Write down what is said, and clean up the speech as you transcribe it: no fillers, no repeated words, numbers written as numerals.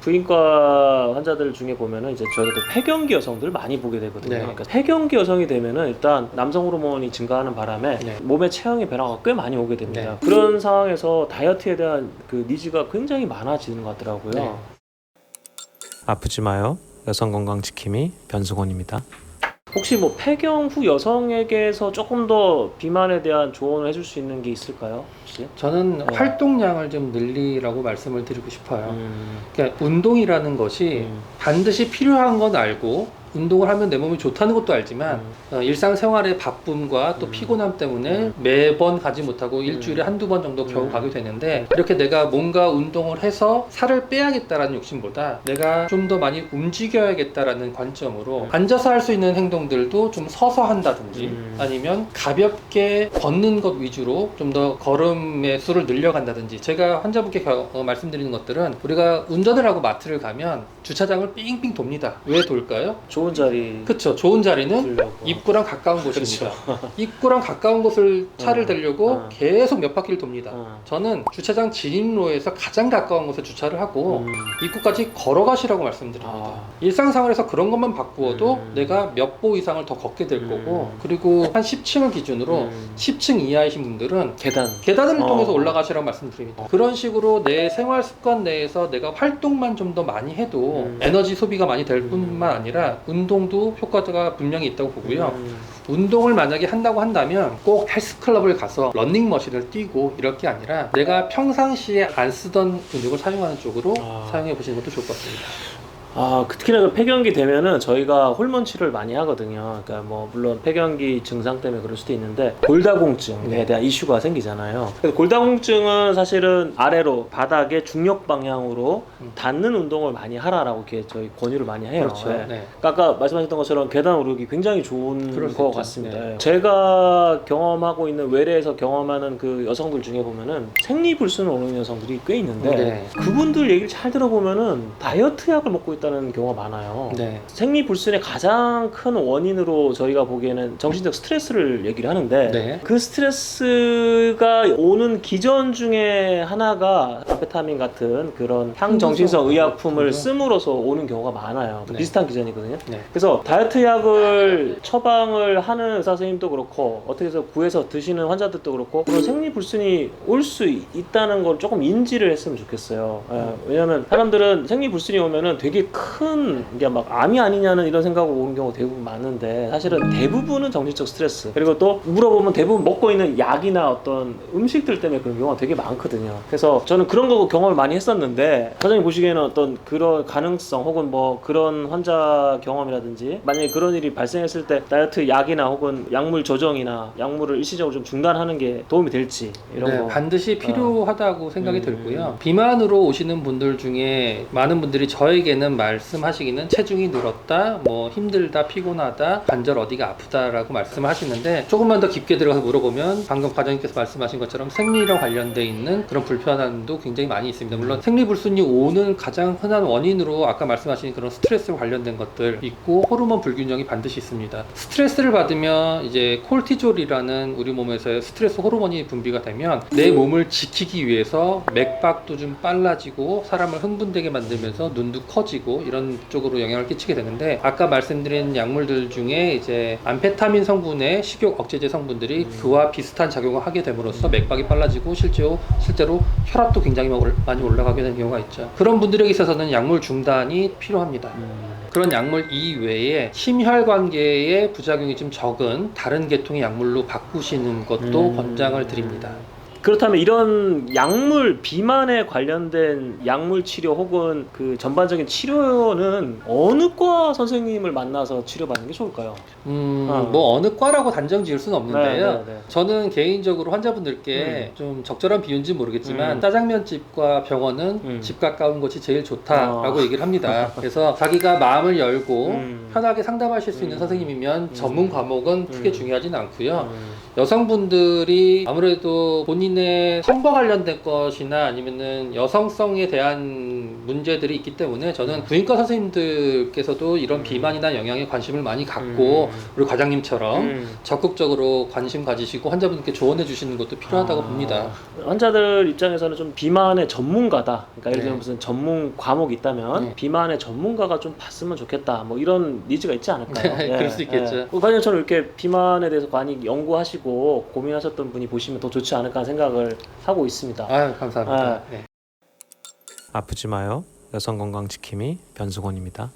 부인과 환자들 중에 보면은 이제 저희가 또 폐경기 여성들 많이 보게 되거든요. 네. 그러니까 폐경기 여성이 되면은 일단 남성 호르몬이 증가하는 바람에 네. 몸의 체형의 변화가 꽤 많이 오게 됩니다. 네. 그런 상황에서 다이어트에 대한 그 니즈가 굉장히 많아지는 것 같더라고요. 네. 아프지 마요. 여성 건강 지킴이 변승원입니다. 혹시 뭐 폐경 후 여성에게서 조금 더 비만에 대한 조언을 해줄 수 있는 게 있을까요? 혹시? 저는 네. 활동량을 좀 늘리라고 말씀을 드리고 싶어요. 그러니까 운동이라는 것이 반드시 필요한 건 알고 운동을 하면 내 몸이 좋다는 것도 알지만 일상생활의 바쁨과 또 피곤함 때문에 매번 가지 못하고 일주일에 한두 번 정도 겨우 가게 되는데, 이렇게 내가 뭔가 운동을 해서 살을 빼야겠다라는 욕심보다 내가 좀 더 많이 움직여야겠다라는 관점으로 앉아서 할 수 있는 행동들도 좀 서서 한다든지 아니면 가볍게 걷는 것 위주로 좀 더 걸음의 수를 늘려간다든지. 제가 환자분께 말씀드리는 것들은, 우리가 운전을 하고 마트를 가면 주차장을 삥삥 돕니다. 왜 돌까요? 좋은 자리. 그쵸. 좋은 자리는 들려고. 입구랑 가까운 곳입니다. 입구랑 가까운 곳을 차를 대려고 계속 몇 바퀴를 돕니다. 저는 주차장 진입로에서 가장 가까운 곳에 주차를 하고 입구까지 걸어가시라고 말씀드립니다. 일상생활에서 그런 것만 바꾸어도 내가 몇 보 이상을 더 걷게 될 거고, 그리고 한 10층을 기준으로 10층 이하이신 분들은 계단을 통해서 올라가시라고 말씀드립니다. 그런 식으로 내 생활 습관 내에서 내가 활동만 좀 더 많이 해도 에너지 소비가 많이 될 뿐만 아니라 운동도 효과가 분명히 있다고 보고요. 운동을 만약에 한다고 한다면 꼭 헬스클럽을 가서 러닝머신을 뛰고 이럴 게 아니라 내가 평상시에 안 쓰던 근육을 사용하는 쪽으로 사용해 보시는 것도 좋을 것 같습니다. 특히나 그 폐경기 되면은 저희가 호르몬 치료를 많이 하거든요. 그러니까 뭐 물론 폐경기 증상 때문에 그럴 수도 있는데 골다공증에 대한 이슈가 생기잖아요. 그래서 골다공증은 사실은 아래로 바닥에 중력 방향으로 닿는 운동을 많이 하라라고 이렇게 저희 권유를 많이 해요. 그렇죠. 네. 네. 그러니까 아까 말씀하셨던 것처럼 계단 오르기 굉장히 좋은 그럴 수 것 있죠. 같습니다. 네. 제가 경험하고 있는 외래에서 경험하는 그 여성들 중에 보면은 생리불순을 오는 여성들이 꽤 있는데 네. 그분들 얘기를 잘 들어보면은 다이어트 약을 먹고 있다는 경우가 많아요. 네. 생리불순의 가장 큰 원인으로 저희가 보기에는 정신적 스트레스를 얘기를 하는데 네. 그 스트레스가 오는 기전 중에 하나가 암페타민 같은 그런 향정신성 의약품을 씀으로써 오는 경우가 많아요. 네. 비슷한 기전이거든요. 네. 그래서 다이어트 약을 처방을 하는 의사 선생님도 그렇고 어떻게 해서 구해서 드시는 환자들도 그렇고 그런 생리불순이 올 수 있다는 걸 조금 인지를 했으면 좋겠어요. 왜냐면 사람들은 생리불순이 오면은 되게 큰 이게 막 암이 아니냐는 이런 생각으로 오는 경우가 대부분 많은데 사실은 대부분은 정신적 스트레스, 그리고 또 물어보면 대부분 먹고 있는 약이나 어떤 음식들 때문에 그런 경우가 되게 많거든요. 그래서 저는 그런 거 경험을 많이 했었는데 선생님 보시기에는 어떤 그런 가능성 혹은 뭐 그런 환자 경험이라든지 만약에 그런 일이 발생했을 때 다이어트 약이나 혹은 약물 조정이나 약물을 일시적으로 좀 중단하는 게 도움이 될지 이런 네, 거 반드시 필요하다고 생각이 들고요. 비만으로 오시는 분들 중에 많은 분들이 저에게는 말씀하시기는 체중이 늘었다, 뭐 힘들다, 피곤하다, 관절 어디가 아프다라고 말씀하시는데, 조금만 더 깊게 들어가서 물어보면 방금 과장님께서 말씀하신 것처럼 생리랑 관련돼 있는 그런 불편함도 굉장히 많이 있습니다. 물론 생리불순이 오는 가장 흔한 원인으로 아까 말씀하신 그런 스트레스와 관련된 것들 있고, 호르몬 불균형이 반드시 있습니다. 스트레스를 받으면 이제 콜티졸이라는 우리 몸에서의 스트레스 호르몬이 분비가 되면 내 몸을 지키기 위해서 맥박도 좀 빨라지고 사람을 흥분되게 만들면서 눈도 커지고 이런 쪽으로 영향을 끼치게 되는데, 아까 말씀드린 약물들 중에 이제 암페타민 성분의 식욕 억제제 성분들이 그와 비슷한 작용을 하게 됨으로써 맥박이 빨라지고 실제로 혈압도 굉장히 많이 올라가게 되는 경우가 있죠. 그런 분들에게 있어서는 약물 중단이 필요합니다. 그런 약물 이외에 심혈관계에 부작용이 좀 적은 다른 계통의 약물로 바꾸시는 것도 권장을 드립니다. 그렇다면 이런 약물, 비만에 관련된 약물 치료 혹은 그 전반적인 치료는 어느 과 선생님을 만나서 치료받는 게 좋을까요? 뭐 어느 과라고 단정 지을 수는 없는데요. 네. 저는 개인적으로 환자분들께 좀 적절한 비유인지 모르겠지만 짜장면집과 병원은 집 가까운 곳이 제일 좋다라고 얘기를 합니다. 그래서 자기가 마음을 열고 편하게 상담하실 수 있는 선생님이면 전문 과목은 크게 중요하진 않고요. 여성분들이 아무래도 본인 본인의 성과 관련된 것이나 아니면은 여성성에 대한 문제들이 있기 때문에 저는 부인과 선생님들께서도 이런 비만이나 영양에 관심을 많이 갖고 우리 과장님처럼 적극적으로 관심 가지시고 환자분께 조언해 주시는 것도 필요하다고 봅니다. 환자들 입장에서는 좀 비만의 전문가다. 그러니까 예를 들면 네. 무슨 전문 과목이 있다면 네. 비만의 전문가가 좀 봤으면 좋겠다. 뭐 이런 니즈가 있지 않을까요? 네, 그럴 수 있겠죠. 과장님처럼 이렇게 비만에 대해서 많이 연구하시고 고민하셨던 분이 보시면 더 좋지 않을까 하는 생각을 하고 있습니다. 아유, 감사합니다. 네. 아프지 마요. 여성 건강 지킴이 변승원입니다.